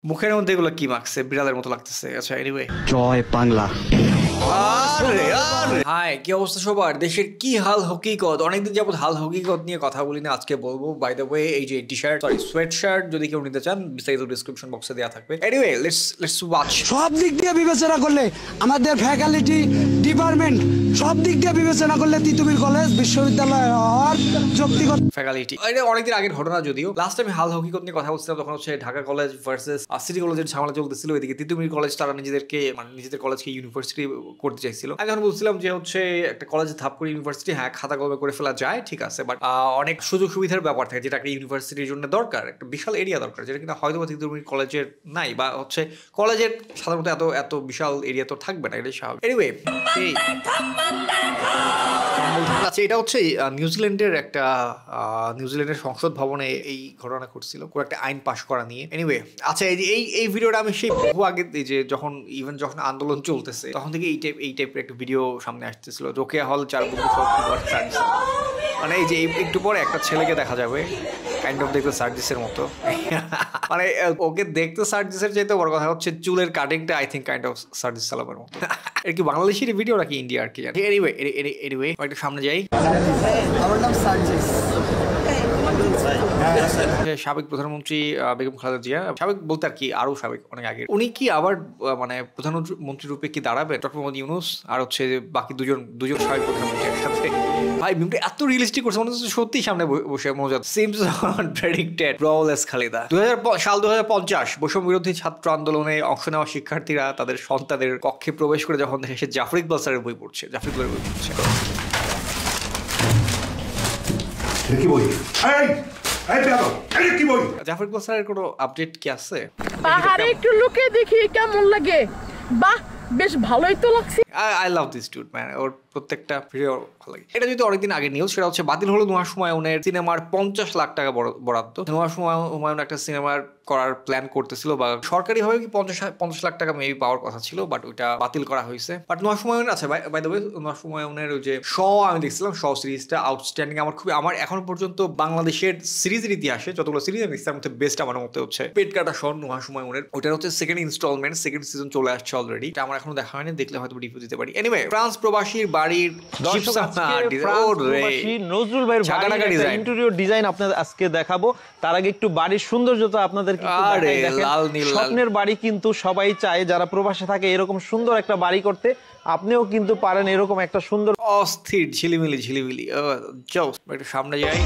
মুখের মধ্যে এগুলো কি মাখছে? বিড়ালের মতো লাগতেছে। আচ্ছা, এনিওয়ে, জয় বাংলা। হাই, কি অবস্থা সবার? দেশের কি হাল হকিকত? অনেকদিন যাবত হাল হকিকত নিয়ে কথা বলি না, আজকে বলবো। বাই দ্য ওয়ে, এই যে সোয়েট শার্ট যদি কেউ নিতে চান, বিস্তারিত ডিসক্রিপশন বক্সে দেওয়া থাকবে। Anyway, let's watch. সব দিক দিয়ে বিবেচনা করলে আমাদের ফ্যাকাল্টি ডিপার্টমেন্ট সব দিক দিয়ে বিবেচনা করলে তিতুমির কলেজ বিশ্ববিদ্যালয় হওয়ার যৌক্তিকতা। ফ্যাকাল্টি এটা অনেকদিন আগের ঘটনা, যদিও লাস্ট টাইম হাল হকিকত নিয়ে কথা বলছিলাম তখন হচ্ছে ঢাকা কলেজ ভার্সেস সিটি কলেজের ঝামেলা চলতেছিল। এদিকে তিতুমির কলেজ তারা নিজেদের কলেজকে ইউনিভার্সিটি করতে চাইছিল। আমি যখন বলছিলাম যে হচ্ছে একটা কলেজে ধাপ করে ইউনিভার্সিটি, হ্যাঁ খাতা কলমে করে ফেলা যায়, ঠিক আছে, বাট অনেক সুযোগ সুবিধার ব্যাপার থাকে যেটা একটা ইউনিভার্সিটির জন্য দরকার, একটা বিশাল এরিয়া দরকার, যেটা কিন্তু হয়তো তিতুমির কলেজের নাই, বা হচ্ছে কলেজের সাধারণত এত বিশাল এরিয়া তো থাকবে না, এটাই স্বাভাবিক। এনিওয়ে, আচ্ছা, এটা হচ্ছে নিউজিল্যান্ডের সংসদ ভবনে এই ঘটনা ঘটছিল, কোনো একটা আইন পাশ করা নিয়ে। এনিওয়ে, আচ্ছা, এই ভিডিওটা আমি সেই বহু আগে, যে যখন আন্দোলন চলতেছে তখন থেকে এই টাইপের একটা ভিডিও সামনে আসতেছিল। রোকেয়া হল 4 মানে এই যে একটু পরে একটা ছেলেকে দেখা যাবে কাইন্ড অফ দেখতে সার্জিসের মতো। মানে ওকে দেখতে সার্জিসের চাইতে বড় কথা হচ্ছে চুলের কাটিংটা I think kind of Sarjis সালামের মতো। এর কি বাংলাদেশের ভিডিও নাকি ইন্ডিয়া আর কি জানি। এনিওয়ে একটু সামনে যাই। আমার নাম সার্জিস। সাবেক প্রধানমন্ত্রী বেগম খালেদা জিয়া, সাবেক বলতে আর কি আরো সাবেক, অনেক আগে, উনি কি আবার মানে প্রধানমন্ত্রী রূপে কি দাঁড়াবে? ডক্টর মোহাম্মদ ইউনূস আর হচ্ছে বাকি দুজন সাবেক প্রধানমন্ত্রী একসাথে। ভাই মিমটা এত রিয়েলিস্টিক করছে, মনে হচ্ছে সত্যি সামনে বসে মজা। Seems predicted ব্রওলেস Khaleda. 2050 বৈষম্য বিরোধী ছাত্র আন্দোলনে অংশ নেওয়া শিক্ষার্থীরা তাদের সন্তানদের কক্ষে প্রবেশ করে যখন দেখে সে জাফর ইকবাল স্যারের বই পড়ছে, জাফর ইকবালের বই পড়ছে। জাফর ইকবাল স্যারের কোনো আপডেট কি আছে? পাহাড়ে একটু লুকে দেখি কেমন লাগে। বাহ, বেশ ভালোই তো লাগছে। I love this dude man, ওর প্রত্যেকটা ভিডিও ভালো লাগে। এটা যদি অনেকদিন আগে নিউজ, সেটা হচ্ছে বাতিল হলো নুহাশ হুমায়ুনের সিনেমার 50 লাখ টাকা বরাদ্দ। নুহাশ হুমায়ুন একটা সিনেমার করার প্ল্যান করতেছিল, বা সরকারিভাবে কি 50 লাখ টাকা মেবি পাওয়ার কথা ছিল, বাট ওইটা বাতিল করা হয়েছে। বাট নুহাশ হুমায়ুন আছে, বাই দ্য ওয়ে, নুহাশ হুমায়ুনের ওই যে আমি দেখছিলাম সিরিজটা আউটস্ট্যান্ডিং। আমার এখনো পর্যন্ত বাংলাদেশের সিরিজের ইতিহাসে যতগুলো সিরিজ আমি দেখছি তার মধ্যে বেস্ট আমার মতে হচ্ছে পেট কাটা নুহাশ হুমায়ুনের। ওইটার হচ্ছে সেকেন্ড ইনস্টলমেন্ট, সেকেন্ড সিজন চলে আসছে অলরেডি। এটা আমার এখনো দেখা হয়নি, দেখলে হয়তো রিভিউ দিতে পারি। এনিওয়ে, ফ্রান্স প্রবাসীর বাড়ির নজরুল ভাইয়ের ইন্টেরিয়র ডিজাইন আপনাদের আজকে দেখাবো। তার আগে একটু বাড়ির সৌন্দর্যতা আপনাদের স্বপ্নের বাড়ি কিন্তু সবাই চায়, যারা প্রবাসে থাকে এরকম সুন্দর একটা বাড়ি করতে। আপনিও কিন্তু পারেন এরকম একটা সুন্দর অস্থির ঝিলিমিলি যাও একটু সামনে যাই।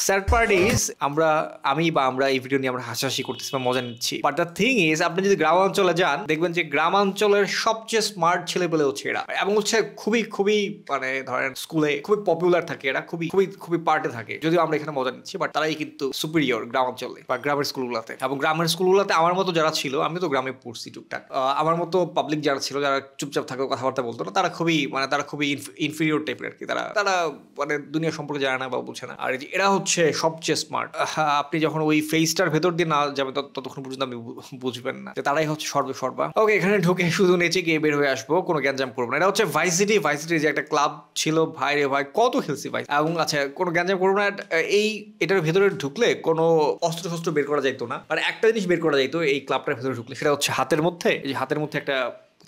স্যাড পার্ট ইজ আমরা এই ভিডিও নিয়ে আমরা হাসাহাসি করতেছি বা মজা নিচ্ছি, বাট দ্য থিং ইজ আপনি যদি গ্রাম অঞ্চলে যান দেখবেন যে গ্রাম অঞ্চলের সবচেয়ে স্মার্ট ছেলেপেলে হচ্ছে এরা, এবং হচ্ছে খুবই মানে ধরেন স্কুলে খুবই পপুলার থাকে এরা, খুবই পার্টে থাকে। যদিও আমরা এখানে মজা নিচ্ছি, বাট তারাই কিন্তু সুপিরিয়র গ্রাম অঞ্চলে বা গ্রামের স্কুলগুলোতে। এবং গ্রামের স্কুলগুলোতে আমার মতো যারা ছিল, আমি তো গ্রামে পড়ছি টুকটাক, আমার মতো পাবলিক যারা ছিল, যারা চুপচাপ থাকে কথাবার্তা বলতো না, তারা খুবই ইনফিরিয়র টাইপের আর কি। তারা মানে দুনিয়া সম্পর্কে জানে না বা বুঝে না। আর এরা হচ্ছে সবচেয়ে স্মার্ট। আপনি যখন ওই ফেসটার ভেতর দিয়ে না যাবেন ততক্ষণ পর্যন্ত আপনি বুঝবেন না যে তারাই হচ্ছে সর্বা। ওকে, এখানে ঢুকে শুধু নেচে গিয়ে বের হয়ে আসবো, কোনো গ্যাঞ্জাম করবো না। এটা হচ্ছে ভাইসিটি যে একটা ক্লাব ছিল, ভাই রে ভাই কত খেলছি ভাই। এবং আচ্ছা, কোনো গ্যাঞ্জাম করবো না। এটার ভেতরে ঢুকলে কোনো অস্ত্র বের করা যাইতো না, মানে একটা জিনিস বের করা যাইতো এই ক্লাবটার ভেতরে ঢুকলে, সেটা হচ্ছে হাতের মধ্যে একটা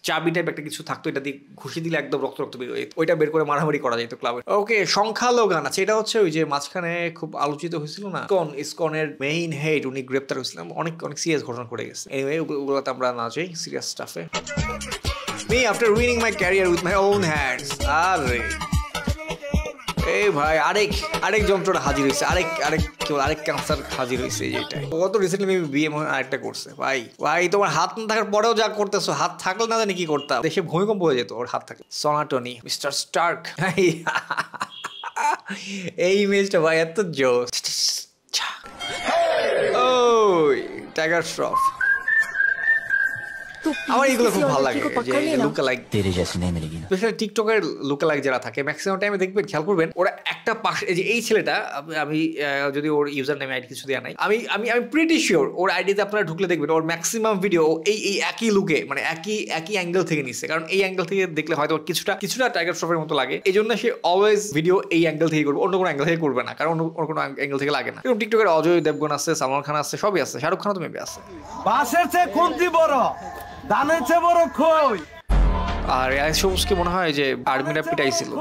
চাবি টাইপ একটা কিছু থাকতো, এটা দিয়ে ঘুষি দিলে একদম রক্ত বের হয়ে যেত, ওইটা বের করে মারামারি করা যেত ক্লাবে। ওকে, সংখ্যালঘু গান আছে। এটা হচ্ছে ওই যে মাঝখানে খুব আলোচিত হয়েছিল না, ইসকনের মেইন হেড, উনি গ্রেপ্তার হয়েছিলেন, অনেক সিরিয়াস ঘটনা ঘটে গেছে। এনিওয়ে, ওগুলোতে আমরা না যাই, serious স্টাফে। Me after ruining my career with my own hands. আরে এই ভাই, আরেক যন্ত্রটা হাজির হয়েছে, আরেক ক্যান্সার হাজির হয়েছে। যেটা কত রিসেন্টলি বিয়ে আরেকটা করছে। ভাই তোমার হাত না থাকার পরেও যা করতেছো, হাত থাকলে না জানি কি করতাম, দেশে ভূমিকম্প হয়ে যেত ওর হাত থাকলে। সনাটনি, মিস্টার স্টার্ক, এই ইমেজটা ভাই এত জোস। ওই টাইগার শ্রফ, আমার এইগুলো খুব ভালো লাগে, যে লুক লাইক স্পেশালি টিকটকের লুক লাইক যারা থাকে ম্যাক্সিমাম টাইমে দেখবেন, খেয়াল করবেন ওরা একটা একটা পাশে এই যে এই ছেলেটা, আমি যদি ওর ইউজার নেম আইডি কিছু দেওয়া নাই, আমি আমি আমি প্রিটি শিওর ওর আইডিতে আপনারা ঢুকলে দেখবেন ওর ম্যাক্সিমাম ভিডিও এই একই লুকে, মানে একই অ্যাঙ্গেল থেকে নিচ্ছে। কারণ এই অ্যাঙ্গেল থেকে দেখলে হয়তো কিছুটা টাইগার শ্রফের মতো লাগে, এই জন্য সে অলওয়েজ ভিডিও এই অ্যাঙ্গেল থেকে করবে, অন্য কোনো অ্যাঙ্গেল থেকে করবে না, কারণ অন্য কোনো অ্যাঙ্গেল থেকে লাগে না। এরকম টিকটকের অজয় দেবগন আছে, সালমান খান আছে, সবই আছে, শাহরুখ খানও তো মেবি আছে। বাসের চেয়ে খুন্তি বড়, ধানের চেয়ে বড় খই। আর সবুজকে মনে হয় যে আর্মিরা পিটাইছিল,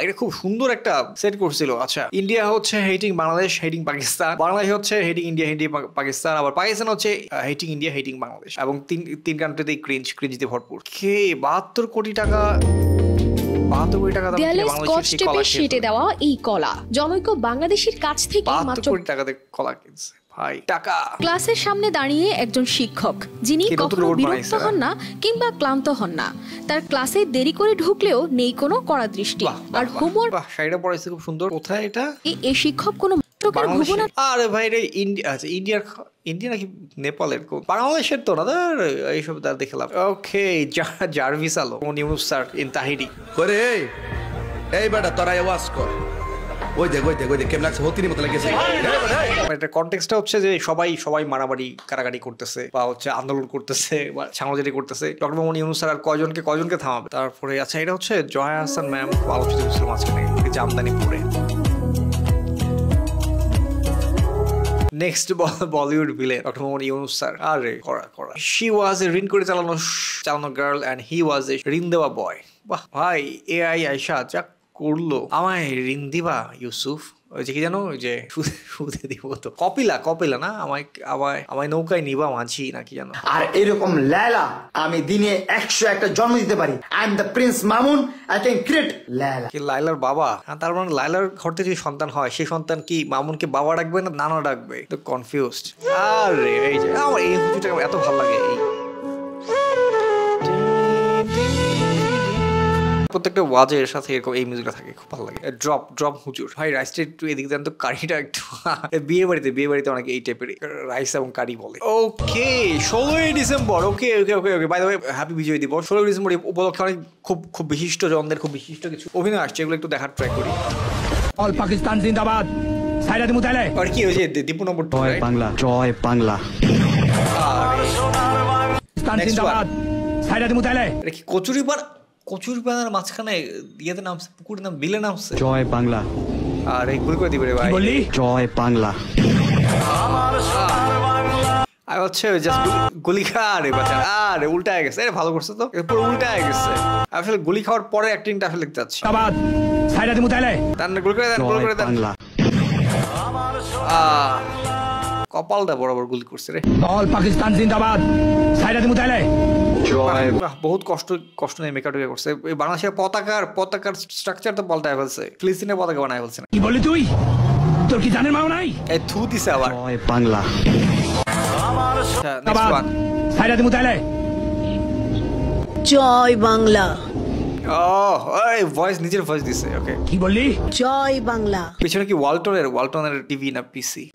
এটা খুব সুন্দর একটা সেট করছিল। আচ্ছা, ইন্ডিয়া হচ্ছে হেটিং বাংলাদেশ, হেটিং পাকিস্তান, বাংলাদেশ হচ্ছে হেটিং ইন্ডিয়া, হেটিং পাকিস্তান, আবার পাকিস্তান হচ্ছে হেটিং ইন্ডিয়া, হেটিং বাংলাদেশ, এবং তিন কান্ট্রিতেই ক্রিঞ্জ দিয়ে ভরপুর। 72 কোটি টাকা সেটে দেওয়া এই কলা জনৈক বাংলাদেশের কাছ থেকে মাত্র 72 কোটি টাকাতে কলা কিনছে। ক্লাসের সামনে দাঁড়িয়ে একজন শিক্ষক যিনি কখনো বিরক্ত হন না কিংবা ক্লান্ত হন না, তার ক্লাসে দেরি করে ঢুকলেও নেই কোনো কড়া দৃষ্টি আর হোমওয়ার্ক। শাড়িটা পরাইছে খুব সুন্দর। কোথায় এটা? এই শিক্ষক কোনো আরে ভাই রে, ইন্ডিয়া নাকি নেপালের? বাংলাদেশের তো না, এইসব দেখলাম। ওকে, জার্ভিস আলো ইউনুস স্যার ইন তাহিরি। ওরে এই বেটা তোরা আওয়াজ কর, ওই দেখ কেমন লাগছে, হতির মতো লাগছে। এটা কনটেক্সটটা হচ্ছে যে সবাই মারামারি কারাগারি করতেছে বা হচ্ছে আন্দোলন করতেছে বা সাংবাদিক করতেছে, ডক্টর মোহাম্মদ ইউনুস স্যার আর কয়জনকে থামাবে? তারপরে আচ্ছা, এটা হচ্ছে জয়া হাসান ম্যাম আলোচিত হয়েছিল মাঝখানে জামদানি পরে। Next Bollywood villain doctor Mohammad Yunus sir. আরে করা শি ওয়াজ এ ঋণ করে চালানো গার্ল অ্যান্ড হি ওয়াজ এ ঋণ দেওয়া বয়। বাহ ভাই, এআই আয়শা যা করলো, আমায় ঋণ দিবা ইউসুফ, ওই যে কি জানো, ওই যে সুদে দিব তো, কপিলা না, আমায় নৌকায় নিবা মাঝি নাকি জানো। আর এরকম লায়লা আমি দিনে 101টা জন্ম দিতে পারি। I am the Prince Mamun, I can create Laila. কি লাইলার বাবা? তার মানে লাইলার ঘর থেকে যদি সন্তান হয়, সেই সন্তান কি মামুনকে বাবা ডাকবে না নানা ডাকবে? তো কনফিউজড। আরে এই যে আমার এই হুজুরটা এত ভালো লাগে, এই প্রত্যেকটা ওয়াজের সাথে এরকম এই মিউজিকটা থাকে, খুব ভালো লাগে। ড্রপ হুজুর ভাই, রাইসটা একটু এদিকে দেন তো, কারিটা একটু। বিয়ে বাড়িতে অনেকে এই টাইপের রাইস এবং কারি বলে। ওকে, 16ই December. Okay by the way, happy Bijoy Dibosh. 16ই ডিসেম্বর উপলক্ষে অনেক খুব বিশিষ্ট জনদের খুব বিশিষ্ট কিছু অভিনয় আসছে, এগুলো একটু দেখার ট্রাই করি। অল পাকিস্তান জিন্দাবাদ। সাইরা দিমু তাইলে আর কি হয়েছে? দীপু নম্বর 2, জয় বাংলা, জয় বাংলা। পাকিস্তান জিন্দাবাদ। সাইরা দিমু তাইলে। এটা কি কচুরিপানার মাঝখানে ইয়েতে নামছে, পুকুরের নাম বিলে নামছে। জয় বাংলা। আর এই গুলি করে দিবে রে ভাই। বললি জয় বাংলা। আর হচ্ছে জাস্ট গুলি খা রে বাচ্চা। আরে উল্টায় গেছে, আরে ভালো করছে তো, পুরো উল্টায় গেছে। আসলে গুলি খাওয়ার পরে অ্যাক্টিংটা আসলে দেখতে যাচ্ছে। জিন্দাবাদ। সাইরা দিমু তাইলে। তার গুলি করে দেন। কপালটা বরাবর গুলি করছে রে। অল পাকিস্তান জিন্দাবাদ। সাইরা দিমু তাইলে। বহুত কষ্ট নিয়ে মেকআপ করছে। বাংলাদেশের পতাকার স্ট্রাকচার তো পাল্টায় ফেলছে, ফিলিস্তিনের পতাকা বানায় ফেলছে না। কি বলি তুই? তোর কি জানের মাও নাই? এই থু দিছে আবার। জয় বাংলা। Next one. সাইরা দিমু তাইলে। জয় বাংলা। এই ভয়েস, নিজের ভয়েস দিছে। ওকে, কি বললি? জয় বাংলা। পিছনে কি ওয়ালটনের টিভি না পিসি?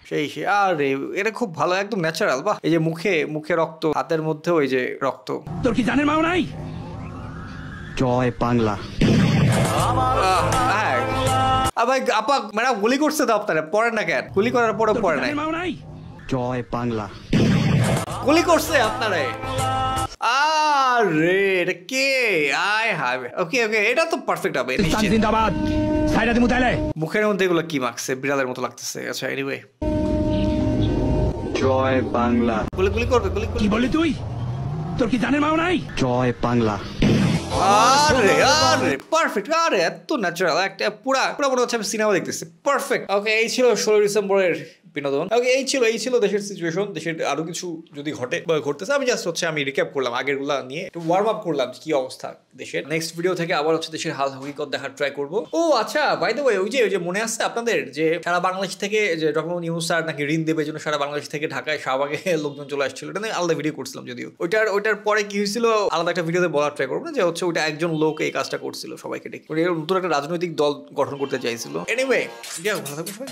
সেই আরে এটা খুব ভালো, একদম ন্যাচারাল। বাহ, এই যে মুখে রক্ত, হাতের মধ্যেও এই যে রক্ত। তোর কি জানের মাও নাই? জয় বাংলা। ভাই আপা ম্যাডাম গুলি করছে তো আপনারা, পড়েন না কেন? গুলি করার পরে পড়ে নাই। জয় বাংলা। গুলি করছে আপনারা। আরে এটা কে? আয় হায়। ওকে এটা তো পারফেক্ট হবে। জিন্দাবাদ। সাইরা দিমু তাইলে। মুখের মধ্যে এগুলো কি মাখছে? বিড়ালের মতো লাগতেছে। আচ্ছা, এনিওয়ে, জয় বাংলা। গুলি করবে। কি বললি তুই? তোর কি জানের মাও নাই? জয় বাংলা। আরে পারফেক্ট। আরে এত ন্যাচারাল, একটা পুরা মনে হচ্ছে আমি সিনেমা দেখতেছি। পারফেক্ট। ওকে, এই ছিল 16 ডিসেম্বরের বিনোদন। ওকে, এই ছিল দেশের সিচুয়েশন। দেশের আরো কিছু যদি ঘটতেছে, আমি জাস্ট আমি রিক্যাপ করলাম, আগেরগুলা নিয়ে একটু ওয়ার্ম আপ করলাম কি অবস্থা দেশের। নেক্সট ভিডিও থেকে আবার হচ্ছে দেশের হাল হকিকত দেখার ট্রাই করবো। ও আচ্ছা, বাই দ্য ওয়ে, ওই যে মনে আছে আপনাদের যে সারা বাংলাদেশ থেকে যে ডক্টর মোহাম্মদ ইউনুস স্যার নাকি ঋণ দেবে জন্য সারা বাংলাদেশ থেকে ঢাকায় শাহবাগে লোকজন চলে আসছিল, এটা নিয়ে আলাদা ভিডিও করছিলাম। যদিও ওইটার পরে কি হয়েছিল আলাদা একটা ভিডিওতে বলার ট্রাই করবো না, যে হচ্ছে ওইটা একজন লোক এই কাজটা করছিল, সবাইকে ডেকে নতুন একটা রাজনৈতিক দল গঠন করতে চাইছিল। এনিওয়ে, ভালো থাকবেন সবাই।